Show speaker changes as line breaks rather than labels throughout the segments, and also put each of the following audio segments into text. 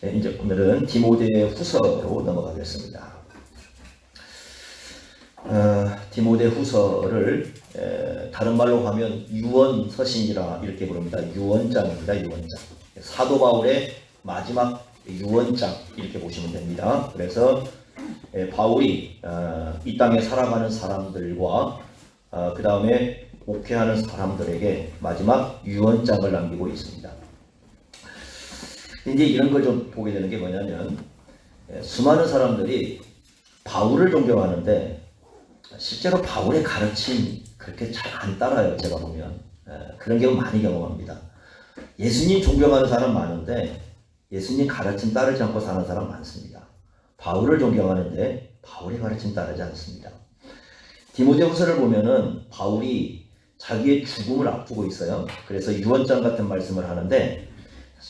네, 이제 오늘은 디모데 후서로 넘어가겠습니다. 디모데 후서를 다른 말로 하면 유언서신이라 이렇게 부릅니다. 유언장입니다. 유언장. 사도 바울의 마지막 유언장 이렇게 보시면 됩니다. 그래서 바울이 이 땅에 살아가는 사람들과 그 다음에 목회하는 사람들에게 마지막 유언장을 남기고 있습니다. 이제 이런 걸 좀 보게 되는 게 뭐냐면 수많은 사람들이 바울을 존경하는데 실제로 바울의 가르침 그렇게 잘 안 따라요. 제가 보면 그런 경우 많이 경험합니다. 예수님 존경하는 사람 많은데 예수님 가르침 따르지 않고 사는 사람 많습니다. 바울을 존경하는데 바울의 가르침 따르지 않습니다. 디모데후서를 보면은 바울이 자기의 죽음을 앞두고 있어요. 그래서 유언장 같은 말씀을 하는데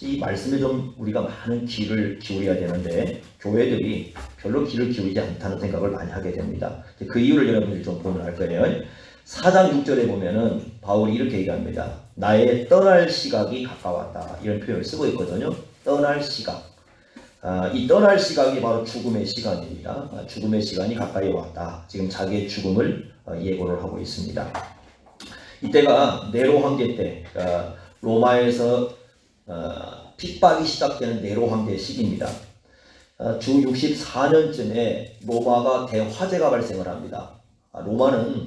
이 말씀에 좀 우리가 많은 귀를 기울여야 되는데 교회들이 별로 귀를 기울이지 않다는 생각을 많이 하게 됩니다. 그 이유를 여러분들이 좀 보면 알 거예요. 4장 6절에 보면은 바울이 이렇게 얘기합니다. 나의 떠날 시각이 가까웠다. 이런 표현을 쓰고 있거든요. 떠날 시각. 이 떠날 시각이 바로 죽음의 시간입니다. 죽음의 시간이 가까이 왔다. 지금 자기의 죽음을 예고를 하고 있습니다. 이때가 네로 황제 때 로마에서 핍박이 시작되는 네로 황제 시기입니다. 주 64년쯤에 로마가 대화재가 발생을 합니다. 로마는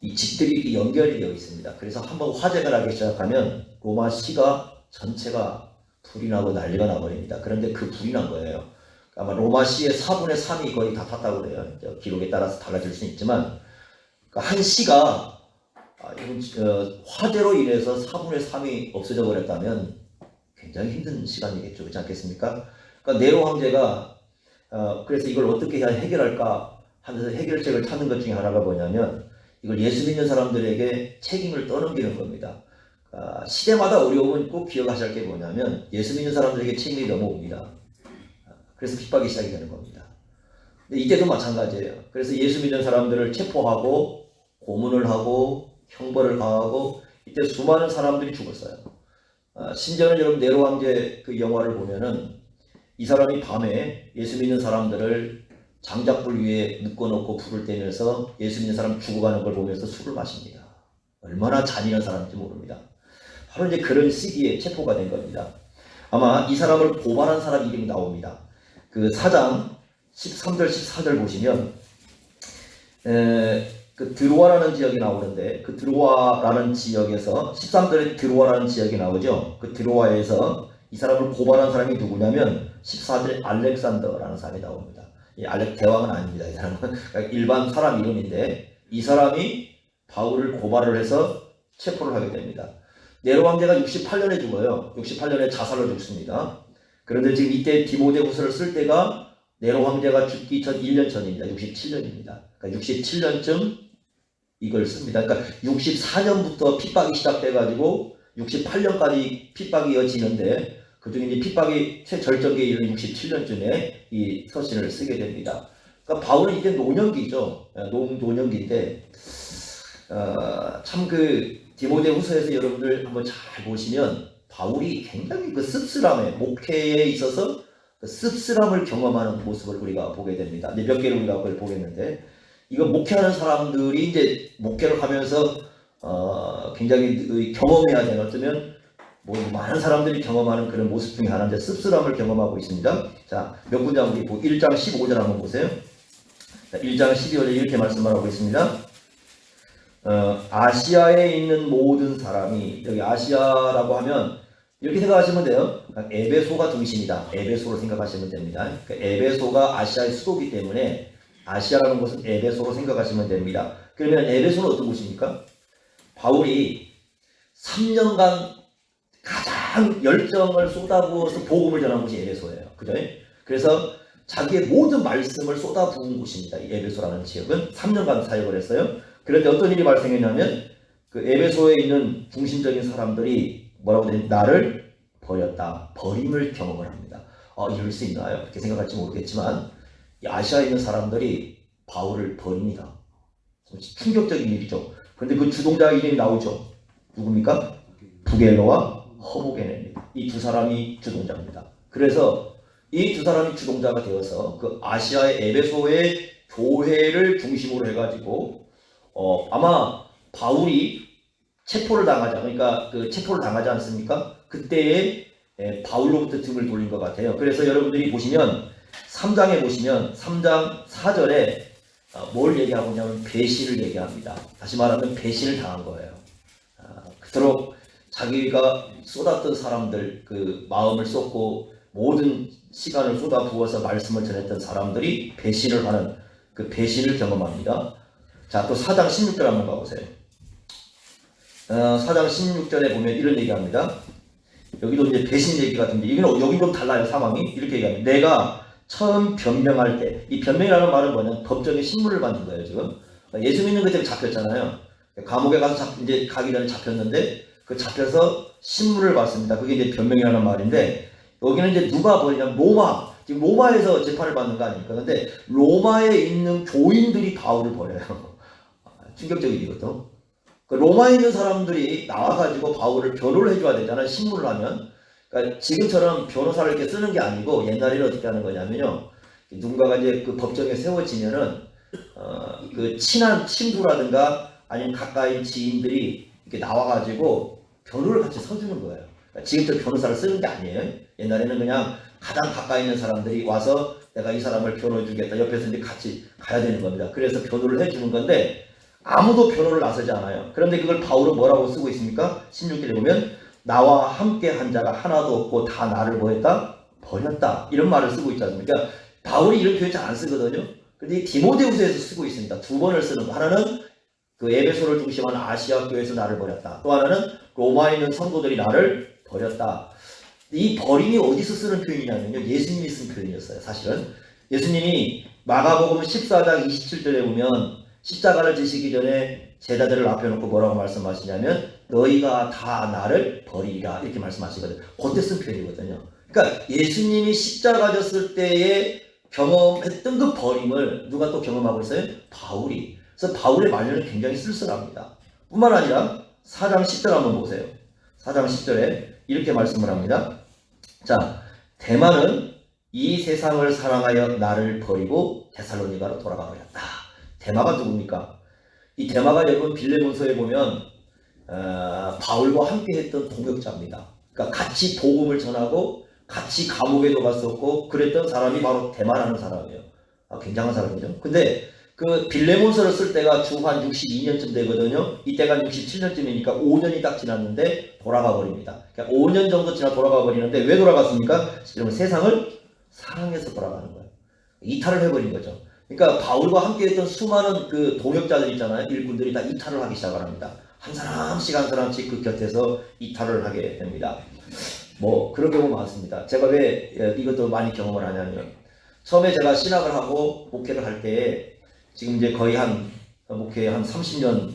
이 집들이 연결이 되어 있습니다. 그래서 한번 화재가 나기 시작하면 로마 시가 전체가 불이 나고 난리가 나버립니다. 그런데 그 불이 난 거예요. 아마 로마 시의 4분의 3이 거의 다 탔다고 그래요. 기록에 따라서 달라질 수는 있지만 한 시가 화재로 인해서 4분의 3이 없어져 버렸다면 굉장히 힘든 시간이겠죠. 그렇지 않겠습니까? 그러니까 네로 황제가 그래서 이걸 어떻게 해결할까 하면서 해결책을 찾는 것 중에 하나가 뭐냐면 이걸 예수 믿는 사람들에게 책임을 떠넘기는 겁니다. 시대마다 어려움은 꼭 기억하셔야 할 게 뭐냐면 예수 믿는 사람들에게 책임이 넘어옵니다. 그래서 핍박이 시작이 되는 겁니다. 근데 이때도 마찬가지예요. 그래서 예수 믿는 사람들을 체포하고 고문을 하고 형벌을 가하고 이때 수많은 사람들이 죽었어요. 심지어는 여러분 네로 황제 그 영화를 보면은 이 사람이 밤에 예수 믿는 사람들을 장작불 위에 묶어놓고 불을 떼면서 예수 믿는 사람 죽어가는 걸 보면서 술을 마십니다. 얼마나 잔인한 사람인지 모릅니다. 바로 이제 그런 시기에 체포가 된 겁니다. 아마 이 사람을 고발한 사람 이름이 나옵니다. 그 4장 13절 14절 보시면 그 드로아라는 지역이 나오는데 그 드로아라는 지역에서 13절에 드로아라는 지역이 나오죠. 그 드로아에서 이 사람을 고발한 사람이 누구냐면 14절에 알렉산더라는 사람이 나옵니다. 이 대왕은 아닙니다. 이 사람은 일반 사람 이름인데 이 사람이 바울을 고발을 해서 체포를 하게 됩니다. 네로 황제가 68년에 죽어요. 68년에 자살로 죽습니다. 그런데 지금 이때 디모데후서를 쓸 때가 네로 황제가 죽기 전 1년 전입니다. 67년입니다. 그러니까 67년쯤 이걸 씁니다. 그러니까 64년부터 핍박이 시작돼가지고 68년까지 픽박이 이어지는데 그중에 이제 핍박이 최절정기에 이른 67년쯤에 이 서신을 쓰게 됩니다. 그러니까 바울은 이제 노년기죠. 노년기인데 참 그 디모데후서에서 여러분들 한번 잘 보시면 바울이 굉장히 그 씁쓸함에 목회에 있어서 그 씁쓸함을 경험하는 모습을 우리가 보게 됩니다. 몇 개를 우리가 그걸 보겠는데 이거 목회하는 사람들이 이제 목회를 하면서 굉장히 경험해야 되는 어쩌면 뭐 많은 사람들이 경험하는 그런 모습 중에 하나인데 씁쓸함을 경험하고 있습니다. 자, 몇 문장 우리 1장 15절 한번 보세요. 자, 1장 12절에 이렇게 말씀을 하고 있습니다. 아시아에 있는 모든 사람이 여기 아시아라고 하면 이렇게 생각하시면 돼요. 에베소가 중심이다. 에베소로 생각하시면 됩니다. 에베소가 아시아의 수도이기 때문에 아시아라는 곳은 에베소로 생각하시면 됩니다. 그러면 에베소는 어떤 곳입니까? 바울이 3년간 가장 열정을 쏟아부어서 복음을 전한 곳이 에베소예요. 그죠? 그래서 자기의 모든 말씀을 쏟아부은 곳입니다. 이 에베소라는 지역은 3년간 사역을 했어요. 그런데 어떤 일이 발생했냐면 그 에베소에 있는 중심적인 사람들이 뭐라고 되냐면 나를 버렸다. 버림을 경험을 합니다. 이럴 수 있나요? 그렇게 생각할지 모르겠지만 이 아시아에 있는 사람들이 바울을 버립니다. 충격적인 일이죠. 그런데 그 주동자 이름이 나오죠. 누굽니까? 부겔로와 허무게네입니다. 이 두 사람이 주동자입니다. 그래서 이 두 사람이 주동자가 되어서 그 아시아의 에베소의 교회를 중심으로 해가지고 아마 바울이 체포를 당하자, 그러니까 그 체포를 당하지 않습니까? 그때에 바울로부터 등을 돌린 것 같아요. 그래서 여러분들이 보시면 3장에 보시면 3장 4절에 뭘 얘기하고 있냐면 배신을 얘기합니다. 다시 말하면 배신을 당한 거예요. 그토록 자기가 쏟았던 사람들, 그 마음을 쏟고 모든 시간을 쏟아 부어서 말씀을 전했던 사람들이 배신을 하는 그 배신을 경험합니다. 자, 또 4장 16절 한번 가보세요. 4장 16절에 보면 이런 얘기합니다. 여기도 이제 배신 얘기 같은데 여기 좀 달라요. 상황이 이렇게 얘기합니다. 내가 처음 변명할 때, 이 변명이라는 말은 뭐냐면 법정에 신문을 받는 거예요. 지금 예수 믿는 그때 잡혔잖아요. 감옥에 가서 이제 가기 전에 잡혔는데 그 잡혀서 신문을 받습니다. 그게 이제 변명이라는 말인데 여기는 이제 누가 버리냐면 지금 로마에서 재판을 받는 거 아닙니까? 근데 로마에 있는 교인들이 바울을 버려요. 충격적이지 이것도. 그 로마에 있는 사람들이 나와가지고 바울을 변호를 해줘야 되잖아요. 신문을 하면. 그러니까 지금처럼 변호사를 이렇게 쓰는 게 아니고 옛날에는 어떻게 하는 거냐면요. 누군가가 이제 그 법정에 세워지면은 그 친한 친구라든가 아니면 가까이 지인들이 이렇게 나와가지고 변호를 같이 서주는 거예요. 그러니까 지금처럼 변호사를 쓰는 게 아니에요. 옛날에는 그냥 가장 가까이 있는 사람들이 와서 내가 이 사람을 변호해 주겠다. 옆에서 이제 같이 가야 되는 겁니다. 그래서 변호를 해주는 건데 아무도 변호를 나서지 않아요. 그런데 그걸 바울은 뭐라고 쓰고 있습니까? 16절에 보면 나와 함께 한 자가 하나도 없고 다 나를 뭐했다? 버렸다. 이런 말을 쓰고 있지 않습니까? 그러니까 바울이 이런 표현 잘 안 쓰거든요. 근데 디모데후서에서 쓰고 있습니다. 두 번을 쓰는 거. 하나는 그 에베소를 중심한 아시아 교회에서 나를 버렸다. 또 하나는 로마에 있는 성도들이 나를 버렸다. 이 버림이 어디서 쓰는 표현이냐면요. 예수님이 쓴 표현이었어요. 사실은. 예수님이 마가복음 14장 27절에 보면 십자가를 지시기 전에 제자들을 앞에 놓고 뭐라고 말씀하시냐면 너희가 다 나를 버리라 이렇게 말씀하시거든요. 그때 쓴 표현이거든요. 그러니까 예수님이 십자가 졌을 때에 경험했던 그 버림을 누가 또 경험하고 있어요? 바울이. 그래서 바울의 말년은 굉장히 쓸쓸합니다. 뿐만 아니라 4장 10절 한번 보세요. 4장 10절에 이렇게 말씀을 합니다. 자, 데마는 이 세상을 사랑하여 나를 버리고 데살로니가로 돌아가 버렸다. 데마가 누굽니까? 이 데마가 여러분 빌레몬서에 보면 바울과 함께 했던 동역자입니다. 그러니까 같이 복음을 전하고 같이 감옥에도 갔었고 그랬던 사람이 바로 데마라는 사람이에요. 굉장한 사람이죠. 근데 그 빌레몬서를 쓸 때가 주 한 62년쯤 되거든요. 이때가 67년쯤이니까 5년이 딱 지났는데 돌아가 버립니다. 그러니까 5년 정도 지나 돌아가 버리는데 왜 돌아갔습니까? 세상을 사랑해서 돌아가는 거예요. 이탈을 해버린 거죠. 그러니까 바울과 함께 했던 수많은 그 동역자들 있잖아요. 일꾼들이 다 이탈을 하기 시작을 합니다. 한 사람씩 그 곁에서 이탈을 하게 됩니다. 뭐 그런 경우 많습니다. 제가 왜 이것도 많이 경험을 하냐면 처음에 제가 신학을 하고 목회를 할 때에 지금 이제 거의 목회 한 30년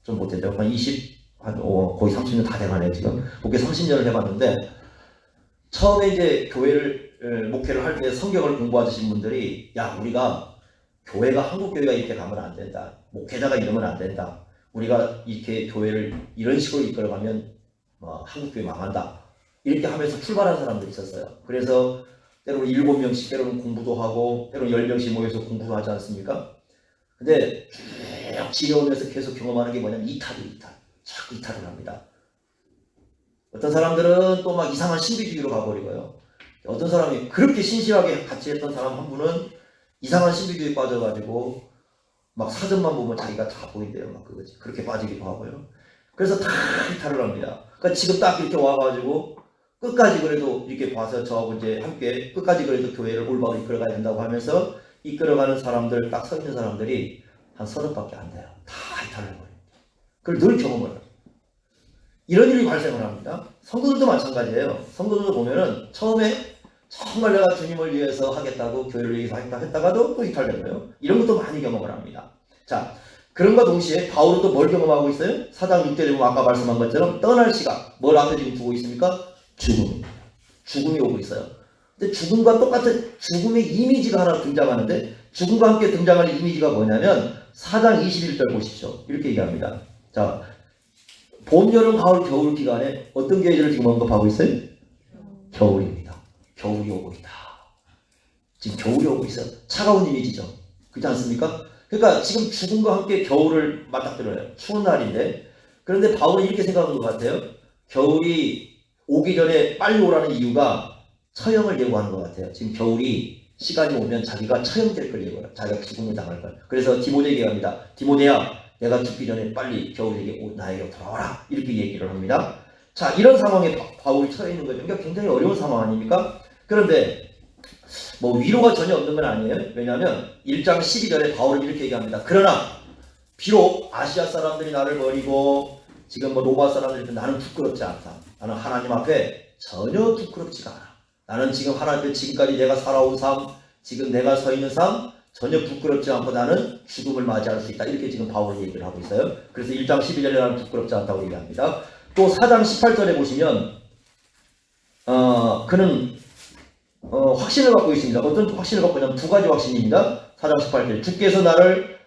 좀 못했죠. 거의 30년 다 돼가네요. 지금 목회 30년을 해봤는데 처음에 이제 목회를 할 때 성경을 공부하시는 분들이 야 우리가 교회가 한국 교회가 이렇게 가면 안 된다. 목회자가 이러면 안 된다. 우리가 이렇게 교회를 이런 식으로 이끌어가면 한국 교회 망한다. 이렇게 하면서 출발한 사람들이 있었어요. 그래서 때로는 7명씩 때로는 공부도 하고 때로는 10명씩 모여서 공부를 하지 않습니까? 근데 쭉 지내오면서 계속 경험하는 게 뭐냐면 이탈. 자꾸 이탈을 합니다. 어떤 사람들은 또 막 이상한 신비주의로 가버리고요. 어떤 사람이 그렇게 신실하게 같이 했던 사람 한 분은 이상한 신비주의에 빠져가지고 막 사전만 보면 자기가 다 보인대요. 막 그렇게 빠지기도 하고요. 그래서 다 이탈을 합니다. 그러니까 지금 딱 이렇게 와가지고 끝까지 그래도 이렇게 봐서 저하고 이제 함께 끝까지 그래도 교회를 올바로 이끌어가야 된다고 하면서 이끌어가는 사람들 딱 서 있는 사람들이 한 30밖에 안 돼요. 다 이탈을 해버립니다. 그걸 늘 경험을 해요. 이런 일이 발생을 합니다. 성도들도 마찬가지예요. 성도들도 보면은 처음에 정말 내가 주님을 위해서 하겠다고 교회를 위해서 하겠다 했다가도 또 이탈되고요. 이런 것도 많이 경험을 합니다. 자, 그런과 동시에 바울은 또 뭘 경험하고 있어요? 4장 6절에 보면 아까 말씀한 것처럼 떠날 시각 뭘 앞에 지금 두고 있습니까? 죽음이 오고 있어요. 근데 죽음과 똑같은 죽음의 이미지가 하나 등장하는데 죽음과 함께 등장할 이미지가 뭐냐면 4장 21절 보십시오. 이렇게 얘기합니다. 자, 봄, 여름, 가을, 겨울 기간에 어떤 계절을 지금 언급하고 있어요? 겨울입니다. 겨울이 오고 있다. 지금 겨울이 오고 있어요. 차가운 이미지죠. 그렇지 않습니까? 그러니까 지금 죽음과 함께 겨울을 맞닥뜨려요. 추운 날인데. 그런데 바울은 이렇게 생각하는 것 같아요. 겨울이 오기 전에 빨리 오라는 이유가 처형을 예고하는 것 같아요. 지금 겨울이 시간이 오면 자기가 처형될 걸 예고해요. 자기가 죽음을 당할 걸. 그래서 디모데에게 얘기합니다. 디모데야, 내가 죽기 전에 빨리 겨울에게 나에게 돌아와라. 이렇게 얘기를 합니다. 자, 이런 상황에 바울이 처해 있는 거죠. 그러니까 굉장히 어려운 상황 아닙니까? 그런데 뭐 위로가 전혀 없는 건 아니에요. 왜냐하면 1장 12절에 바울은 이렇게 얘기합니다. 그러나 비록 아시아 사람들이 나를 버리고 지금 뭐 로마 사람들이 나는 부끄럽지 않다. 나는 하나님 앞에 전혀 부끄럽지가 않아. 나는 지금 하나님 앞에 지금까지 내가 살아온 삶, 지금 내가 서 있는 삶 전혀 부끄럽지 않고 나는 죽음을 맞이할 수 있다. 이렇게 지금 바울이 얘기를 하고 있어요. 그래서 1장 12절에 나는 부끄럽지 않다고 얘기합니다. 또 4장 18절에 보시면 그는 확신을 갖고 있습니다. 어떤 확신을 갖고 있냐면 두 가지 확신입니다. 4장 18절 주께서 나를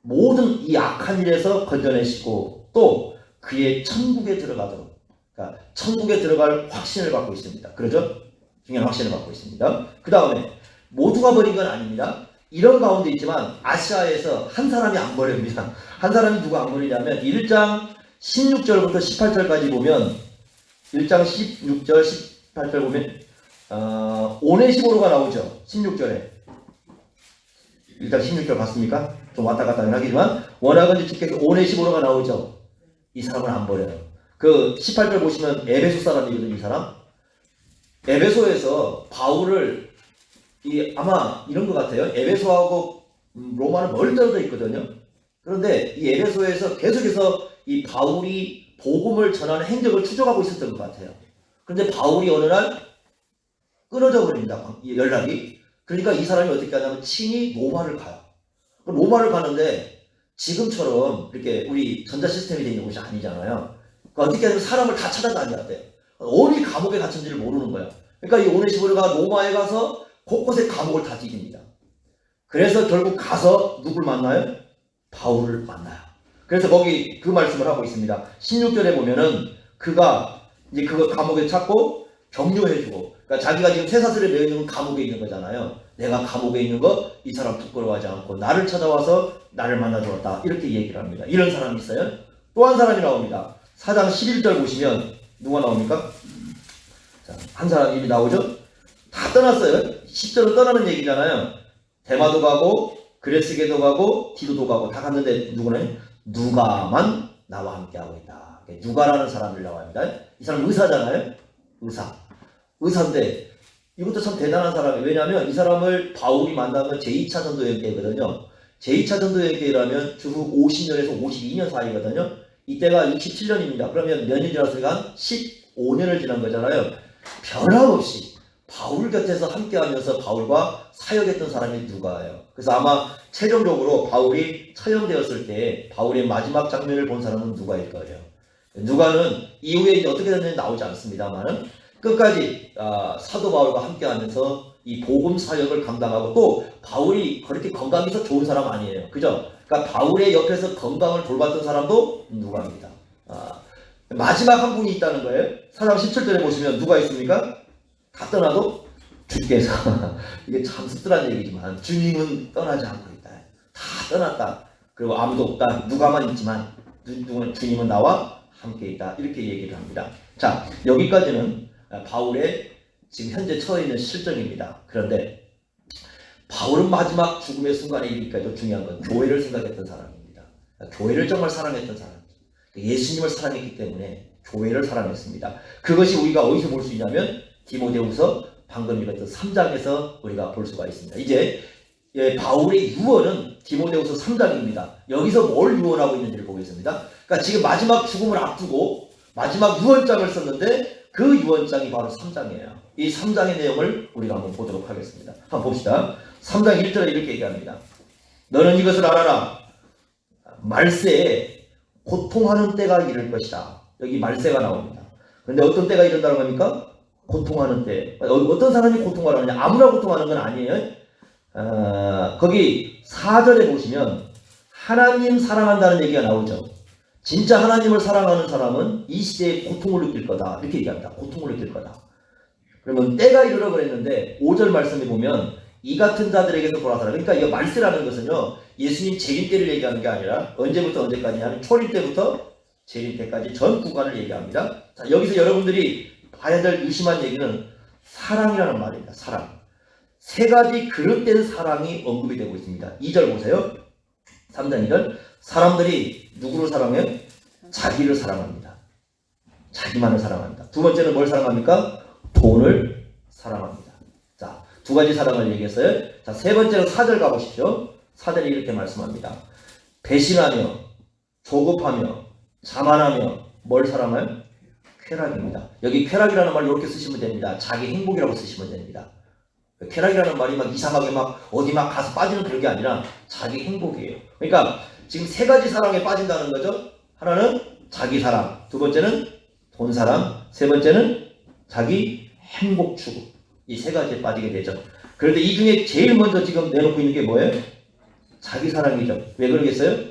모든 이 악한 일에서 건져내시고 또 그의 천국에 들어가도록, 그러니까 천국에 들어갈 확신을 갖고 있습니다. 그러죠? 중요한 확신을 갖고 있습니다. 그 다음에 모두가 버린 건 아닙니다. 이런 가운데 있지만 아시아에서 한 사람이 안 버립니다. 한 사람이 누가 안 버리냐면 1장 16절부터 18절까지 보면 1장 16절 18절 보면 오네시모로가 나오죠. 16절에 1장 16절 봤습니까? 좀 왔다 갔다 하기지만 원하건대 주께서 오네시모로가 나오죠. 이 사람을 안 버려요. 그 18절 보시면 에베소 사람이거든요. 이 사람 에베소에서 바울을 아마 이런 것 같아요. 에베소하고 로마는 멀리 떨어져 있거든요. 그런데 이 에베소에서 계속해서 이 바울이 복음을 전하는 행적을 추적하고 있었던 것 같아요. 그런데 바울이 어느 날 끊어져 버립니다. 연락이. 그러니까 이 사람이 어떻게 하냐면 친히 로마를 가요. 로마를 가는데 지금처럼 이렇게 우리 전자 시스템이 되어 있는 곳이 아니잖아요. 그러니까 어떻게 하면 사람을 다 찾아다녀야 돼요. 어디 감옥에 갇힌지를 모르는 거야. 그러니까 이 오네시모로가 로마에 가서 곳곳에 감옥을 다 뒤집니다. 그래서 결국 가서 누굴 만나요? 바울을 만나요. 그래서 거기 그 말씀을 하고 있습니다. 16절에 보면은 그가 이제 그거 감옥에 찾고 격려해주고, 그러니까 자기가 지금 쇠사슬에 매여 있는 감옥에 있는 거잖아요. 내가 감옥에 있는 거 이 사람 부끄러워하지 않고 나를 찾아와서 나를 만나주었다. 이렇게 얘기를 합니다. 이런 사람이 있어요. 또 한 사람이 나옵니다. 4장 11절 보시면 누가 나옵니까? 자, 한 사람 이름이 나오죠? 다 떠났어요. 10절은 떠나는 얘기잖아요. 데마도 가고 그레스게도 가고 디도도 가고 다 갔는데 누구는? 누가만 나와 함께하고 있다. 누가라는 사람을 나옵니다. 이 사람 의사잖아요. 의사인데 이것도 참 대단한 사람이에요. 왜냐하면 이 사람을 바울이 만난 건 제2차 전도여행 때거든요. 제2차 전도여행 때라면 주후 50년에서 52년 사이거든요. 이때가 67년입니다. 그러면 몇 년 지났으니까 한 15년을 지난 거잖아요. 변함없이 바울 곁에서 함께하면서 바울과 사역했던 사람이 누가예요. 그래서 아마 최종적으로 바울이 처형되었을 때 바울의 마지막 장면을 본 사람은 누가일 거예요. 누가는 이후에 어떻게 됐는지 나오지 않습니다만 끝까지 사도 바울과 함께하면서 이 복음 사역을 감당하고, 또 바울이 그렇게 건강이 더 좋은 사람 아니에요. 그죠? 그러니까 바울의 옆에서 건강을 돌봤던 사람도 누가입니다. 마지막 한 분이 있다는 거예요. 4장 17절에 보시면 누가 있습니까? 다 떠나도 주께서 이게 참 씁쓸한 얘기지만 주님은 떠나지 않고 있다. 다 떠났다. 그리고 아무도 없다. 누가만 있지만 주님은 나와 함께 있다. 이렇게 얘기를 합니다. 자, 여기까지는 바울의 지금 현재 처해 있는 실정입니다. 그런데 바울은 마지막 죽음의 순간에 이르기까지 중요한 건 교회를 생각했던 사람입니다. 교회를 정말 사랑했던 사람입니다. 예수님을 사랑했기 때문에 교회를 사랑했습니다. 그것이 우리가 어디서 볼 수 있냐면 디모데후서 방금 읽었던 3장에서 우리가 볼 수가 있습니다. 이제 바울의 유언은 디모데후서 3장입니다. 여기서 뭘 유언하고 있는지를 보겠습니다. 그러니까 지금 마지막 죽음을 앞두고 마지막 유언장을 썼는데 그 유언장이 바로 3장이에요. 이 3장의 내용을 우리가 한번 보도록 하겠습니다. 한번 봅시다. 3장 1절에 이렇게 얘기합니다. 너는 이것을 알아라. 말세에 고통하는 때가 이를 것이다. 여기 말세가 나옵니다. 그런데 어떤 때가 이른다는 겁니까? 고통하는 때. 어떤 사람이 고통을 하느냐? 아무나 고통하는 건 아니에요. 거기 4절에 보시면 하나님 사랑한다는 얘기가 나오죠. 진짜 하나님을 사랑하는 사람은 이 시대에 고통을 느낄 거다. 이렇게 얘기합니다. 고통을 느낄 거다. 그러면 때가 이르러 그랬는데 5절 말씀에 보면 이 같은 자들에게서 돌아서라. 그러니까 이 말세라는 것은요, 예수님 재림 때를 얘기하는 게 아니라 언제부터 언제까지 하는 초림 때부터 재림 때까지 전 구간을 얘기합니다. 자, 여기서 여러분들이 봐야 될 유심한 얘기는 사랑이라는 말입니다. 사랑. 세 가지 그릇된 사랑이 언급이 되고 있습니다. 2절 보세요. 3장 2절. 사람들이 누구를 사랑해요? 자기를 사랑합니다. 자기만을 사랑합니다. 두 번째는 뭘 사랑합니까? 돈을 사랑합니다. 자, 두 가지 사랑을 얘기했어요. 자, 세 번째는 4절 가보십시오. 4절이 이렇게 말씀합니다. 배신하며 조급하며 자만하며 뭘 사랑해요? 쾌락입니다. 여기 쾌락이라는 말 이렇게 쓰시면 됩니다. 자기 행복이라고 쓰시면 됩니다. 쾌락이라는 말이 막 이상하게 막 어디 막 가서 빠지는 그런 게 아니라 자기 행복이에요. 그러니까 지금 세 가지 사랑에 빠진다는 거죠. 하나는 자기 사랑, 두 번째는 돈 사랑, 세 번째는 자기 행복 추구. 이 세 가지에 빠지게 되죠. 그런데 이 중에 제일 먼저 지금 내놓고 있는 게 뭐예요? 자기 사랑이죠. 왜 그러겠어요?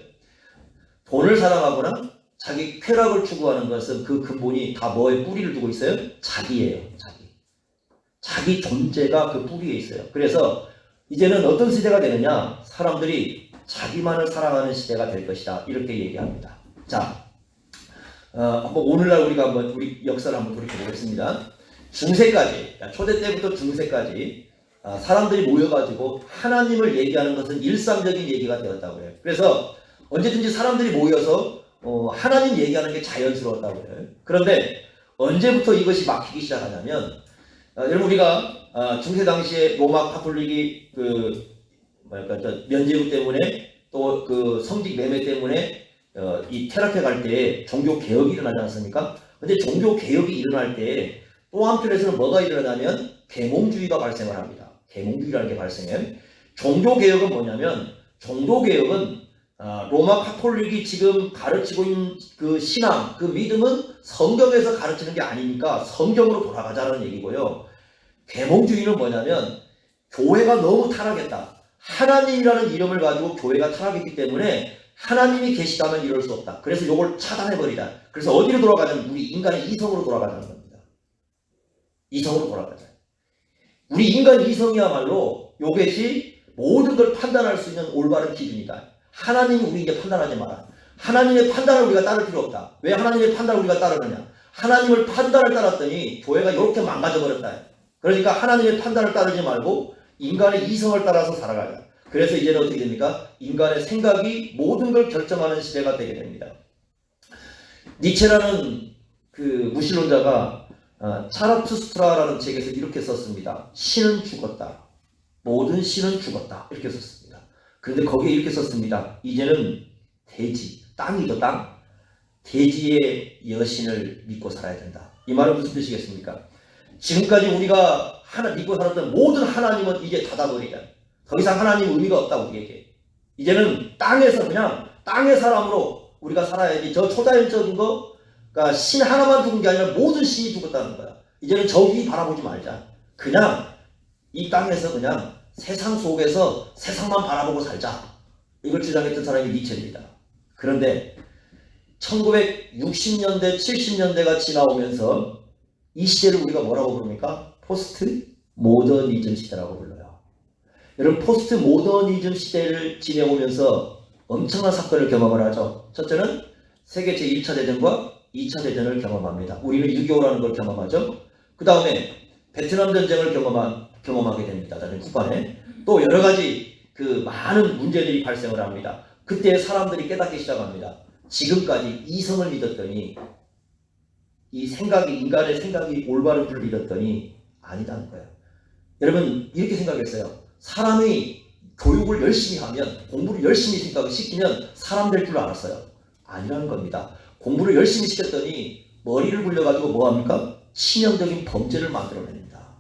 돈을 사랑하거나 자기 쾌락을 추구하는 것은 그 근본이 다 뭐에 뿌리를 두고 있어요? 자기예요. 자기 존재가 그 뿌리에 있어요. 그래서 이제는 어떤 시대가 되느냐? 사람들이 자기만을 사랑하는 시대가 될 것이다. 이렇게 얘기합니다. 자, 한번 오늘날 우리가 한번 우리 역사를 한번 돌이켜보겠습니다. 중세까지, 초대 때부터 중세까지 사람들이 모여가지고 하나님을 얘기하는 것은 일상적인 얘기가 되었다고 해요. 그래서 언제든지 사람들이 모여서 하나님 얘기하는 게 자연스러웠다고 해요. 그런데 언제부터 이것이 막히기 시작하냐면 여러분 우리가 중세 당시에 로마 카톨릭이 면제부 때문에 또 그 성직 매매 때문에 이 테라케 갈 때 종교 개혁이 일어나지 않습니까? 근데 종교 개혁이 일어날 때 또 한편에서는 뭐가 일어나냐면 계몽주의가 발생을 합니다. 계몽주의라는 게 발생해요. 종교 개혁은 뭐냐면 종교 개혁은 로마 카톨릭이 지금 가르치고 있는 그 신앙, 그 믿음은 성경에서 가르치는 게 아니니까 성경으로 돌아가자는 얘기고요. 계몽주의는 뭐냐면 교회가 너무 타락했다. 하나님이라는 이름을 가지고 교회가 타락했기 때문에 하나님이 계시다면 이럴 수 없다. 그래서 이걸 차단해버리자. 그래서 어디로 돌아가냐면 우리 인간의 이성으로 돌아가자는 겁니다. 이성으로 돌아가자. 우리 인간 이성이야말로 이것이 모든 걸 판단할 수 있는 올바른 기준이다. 하나님이 우리에게 판단하지 마라. 하나님의 판단을 우리가 따를 필요 없다. 왜 하나님의 판단을 우리가 따르느냐? 하나님을 판단을 따랐더니 교회가 이렇게 망가져버렸다. 그러니까 하나님의 판단을 따르지 말고 인간의 이성을 따라서 살아가자. 그래서 이제는 어떻게 됩니까? 인간의 생각이 모든 걸 결정하는 시대가 되게 됩니다. 니체라는 그 무신론자가 차라투스트라라는 책에서 이렇게 썼습니다. 신은 죽었다. 모든 신은 죽었다. 이렇게 썼습니다. 그런데 거기에 이렇게 썼습니다. 이제는 대지, 땅이죠, 땅. 대지의 여신을 믿고 살아야 된다. 이 말은 무슨 뜻이겠습니까? 지금까지 우리가 믿고 살았던 모든 하나님은 이제 닫아버리자. 더 이상 하나님 의미가 없다 우리에게. 이제는 땅에서 그냥 땅의 사람으로 우리가 살아야지. 저 초자연적인 거, 그러니까 신 하나만 죽은 게 아니라 모든 신이 죽었다는 거야. 이제는 저 위 바라보지 말자. 그냥 이 땅에서 그냥 세상 속에서 세상만 바라보고 살자. 이걸 주장했던 사람이 니체입니다. 그런데 1960년대, 70년대가 지나오면서 이 시대를 우리가 뭐라고 부릅니까? 포스트 모더니즘 시대라고 불러요. 여러분 포스트 모더니즘 시대를 지내오면서 엄청난 사건을 경험을 하죠. 첫째는 세계 제1차 대전과 2차 대전을 경험합니다. 우리는 6.25라는 걸 경험하죠. 그 다음에 베트남 전쟁을 경험하게 됩니다. 후반에 또 여러 가지 그 많은 문제들이 발생을 합니다. 그때 사람들이 깨닫기 시작합니다. 지금까지 이성을 믿었더니 이 생각이 인간의 생각이 올바른 줄 믿었더니 아니다는 거예요. 여러분 이렇게 생각했어요. 사람이 교육을 열심히 하면 공부를 열심히 시키면 사람 될 줄 알았어요. 아니라는 겁니다. 공부를 열심히 시켰더니 머리를 굴려가지고 뭐합니까? 치명적인 범죄를 만들어냅니다.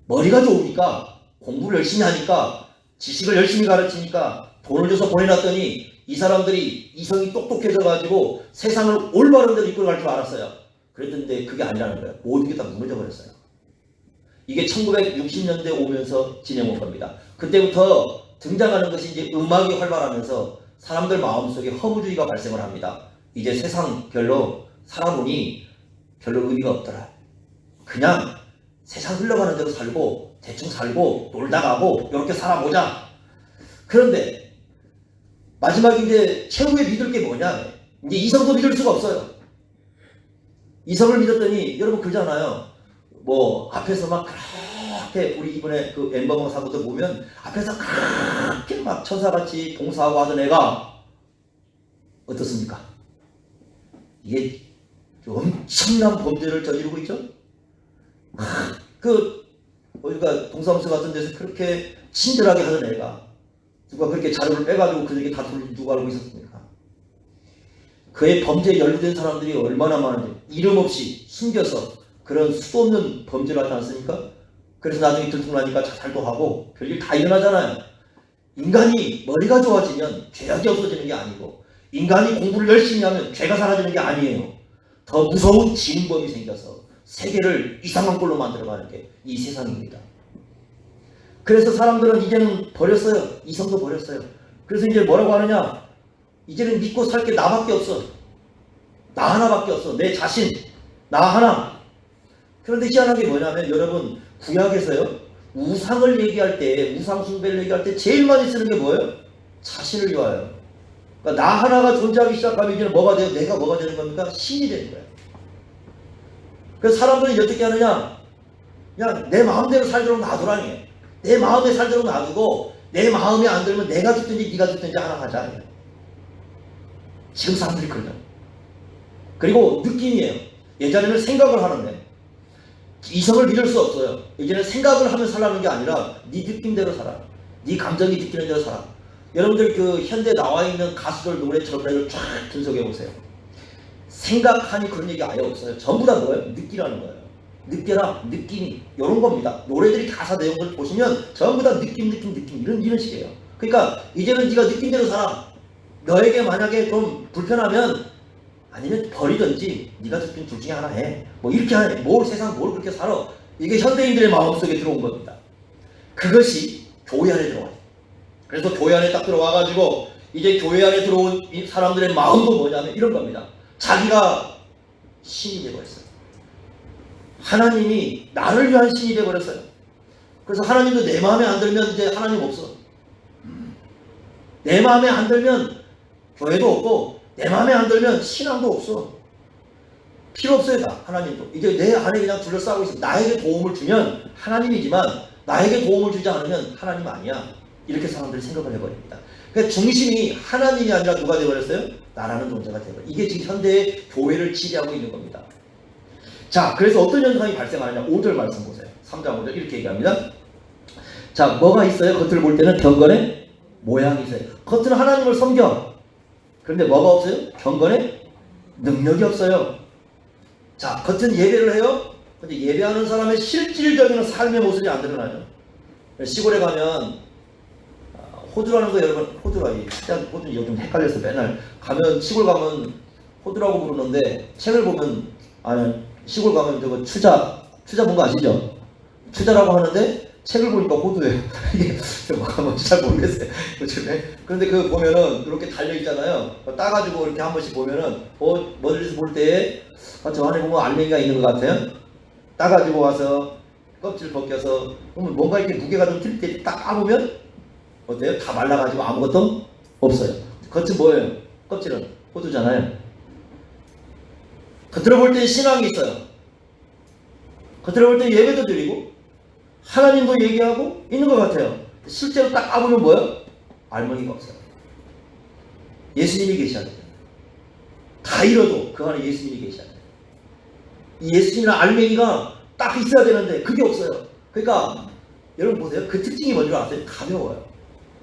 머리가 좋으니까 공부를 열심히 하니까 지식을 열심히 가르치니까 돈을 줘서 보내놨더니 이 사람들이 이성이 똑똑해져가지고 세상을 올바른 데로 이끌어갈 줄 알았어요. 그랬는데 그게 아니라는 거예요. 모든 게 다 무너져버렸어요. 이게 1960년대 오면서 진행한 겁니다. 그때부터 등장하는 것이 이제 음악이 활발하면서 사람들 마음속에 허무주의가 발생을 합니다. 이제 세상 별로 살아보니 별로 의미가 없더라. 그냥 세상 흘러가는 대로 살고 대충 살고 놀다 가고 이렇게 살아보자. 그런데 마지막에 이제 최후에 믿을 게 뭐냐? 이제 이성도 믿을 수가 없어요. 이성을 믿었더니 여러분 그러잖아요. 뭐 앞에서 막 그렇게 우리 이번에 그 엠버머 사고도 보면 앞에서 그렇게 막 천사같이 봉사하고 하던 애가 어떻습니까? 이게 엄청난 범죄를 저지르고 있죠. 우리가 동사무소 같은 데서 그렇게 친절하게 하던 애가 누가 그렇게 자료를 빼가지고 그들에게 다 누가 알고 있었습니까? 그의 범죄에 연루된 사람들이 얼마나 많은데 이름 없이 숨겨서 그런 수도 없는 범죄를 하지 않습니까? 그래서 나중에 들통나니까 자살도 하고 별일 다 일어나잖아요. 인간이 머리가 좋아지면 죄악이 없어지는 게 아니고 인간이 공부를 열심히 하면 죄가 사라지는 게 아니에요. 더 무서운 진범이 생겨서 세계를 이상한 꼴로 만들어가는 게 이 세상입니다. 그래서 사람들은 이제는 버렸어요. 이성도 버렸어요. 그래서 이제 뭐라고 하느냐? 이제는 믿고 살 게 나밖에 없어. 나 하나밖에 없어. 내 자신. 나 하나. 그런데 희한한 게 뭐냐면 여러분 구약에서요. 우상을 얘기할 때 우상 숭배를 얘기할 때 제일 많이 쓰는 게 뭐예요? 자신을 위하여. 그러니까 나 하나가 존재하기 시작하면 이제는 뭐가 돼요? 내가 뭐가 되는 겁니까? 신이 되는 거예요. 그래서 사람들이 어떻게 하느냐? 그냥 내 마음대로 살도록 놔두라니. 내 마음에 살도록 놔두고 내 마음에 안 들면 내가 죽든지 네가 죽든지 하나 하자. 지금 사람들이 그러죠. 그리고 느낌이에요. 예전에는 생각을 하는데 이성을 믿을 수 없어요. 이제는 생각을 하면 살라는 게 아니라 네 느낌대로 살아. 네 감정이 느끼는 대로 살아. 여러분들 그 현대 나와 있는 가수들 노래처럼 쫙 분석해 보세요. 생각하니 그런 얘기 아예 없어요. 전부 다 뭐예요? 느끼라는 거예요. 느껴라, 느낌이 이런 겁니다. 노래들이 가사 내용을 보시면 전부 다 느낌 이런 식이에요. 그러니까 이제는 네가 느낌대로 살아. 너에게 만약에 좀 불편하면 아니면 버리든지 네가 듣긴 둘 중에 하나 해. 뭐 이렇게 하네. 세상 뭘 그렇게 살아. 이게 현대인들의 마음속에 들어온 겁니다. 그것이 교회 안에 들어와요. 그래서 교회 안에 딱 들어와가지고 이제 교회 안에 들어온 이 사람들의 마음도 뭐냐면 이런 겁니다. 자기가 신이 되어버렸어요. 하나님이 나를 위한 신이 되어버렸어요. 그래서 하나님도 내 마음에 안 들면 이제 하나님 없어. 내 마음에 안 들면 교회도 없고 내 마음에 안 들면 신앙도 없어. 필요 없어요. 다 하나님도. 이게 내 안에 그냥 둘러싸고 있어. 나에게 도움을 주면 하나님이지만 나에게 도움을 주지 않으면 하나님 아니야. 이렇게 사람들이 생각을 해버립니다. 그러니까 중심이 하나님이 아니라 누가 되어버렸어요? 나라는 존재가 되어버려요. 이게 지금 현대의 교회를 지배하고 있는 겁니다. 자, 그래서 어떤 현상이 발생하느냐. 5절 말씀 보세요. 3장 5절 이렇게 얘기합니다. 자, 뭐가 있어요? 겉을 볼 때는 경건의 모양이 있어요. 겉은 하나님을 섬겨. 그런데 뭐가 없어요? 경건의 능력이 없어요. 자, 겉은 예배를 해요. 근데 예배하는 사람의 실질적인 삶의 모습이 안 드러나죠. 시골에 가면 호두라는 거 여러분, 호두라, 호두 요즘 헷갈려서 맨날 가면 시골 가면 호두라고 부르는데 책을 보면 시골 가면 저거 추자 뭔가 아시죠? 추자라고 하는데 책을 보니까 호두예요. 이게 뭔지 잘 모르겠어요. 그런데 그 보면은 이렇게 달려 있잖아요. 따가지고 이렇게 한 번씩 보면은 멀리서 볼 때 저 안에 보면 알맹이가 있는 것 같아요. 따가지고 와서 껍질 벗겨서 그러면 뭔가 이렇게 무게가 좀 틀릴 때 딱 까보면 어때요? 다 말라가지고 아무것도 없어요. 겉은 뭐예요? 껍질은 호두잖아요. 겉으로 볼 때 신앙이 있어요. 겉으로 볼 때 예배도 드리고 하나님도 얘기하고 있는 것 같아요. 실제로 딱 까보면 뭐예요? 알맹이가 없어요. 예수님이 계셔야 돼요. 다 잃어도 그 안에 예수님이 계셔야 돼요. 이 예수님이랑 알맹이가 딱 있어야 되는데 그게 없어요. 그러니까 여러분 보세요. 그 특징이 뭔지 아세요? 가벼워요.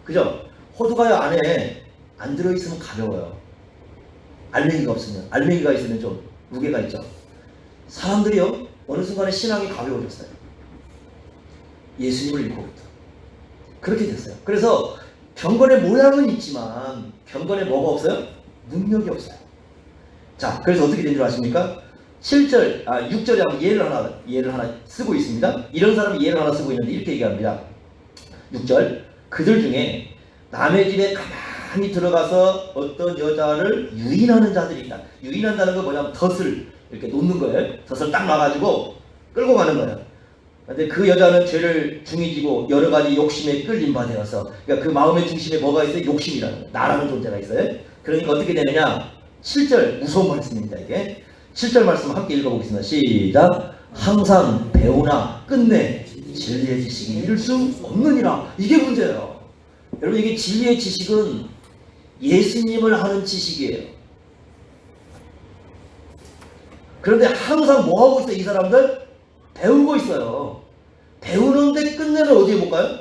그죠? 호두가 안에 안 들어있으면 가벼워요. 알맹이가 없으면. 알맹이가 있으면 좀 무게가 있죠. 사람들이요 어느 순간에 신앙이 가벼워졌어요. 예수님을 잃고부터 그렇게 됐어요. 그래서 경건의 모양은 있지만 경건에 뭐가 없어요? 능력이 없어요. 자, 그래서 어떻게 된 줄 아십니까? 6절에 한번 예를 하나 쓰고 있습니다. 이런 사람이 예를 하나 쓰고 있는데 이렇게 얘기합니다. 6절, 그들 중에 남의 집에 가만히 들어가서 어떤 여자를 유인하는 자들이 있다. 유인한다는 건 뭐냐면 덫을 이렇게 놓는 거예요. 덫을 딱 놔가지고 끌고 가는 거예요. 근데 그 여자는 죄를 중히 지고 여러 가지 욕심에 끌림 받아서, 그러니까 그 마음의 중심에 뭐가 있어요? 욕심이라는 거예요. 나라는 존재가 있어요. 그러니까 어떻게 되느냐? 7절 무서운 말씀입니다. 이게 7절 말씀 함께 읽어보겠습니다. 시작. 항상 배우나 끝내 진리의 지식이 이룰 수 없느니라. 이게 문제예요. 여러분, 이게 진리의 지식은 예수님을 아는 지식이에요. 그런데 항상 뭐 하고 있어요? 이 사람들 배우고 있어요. 배우는데 끝내는 어디에 못 가요?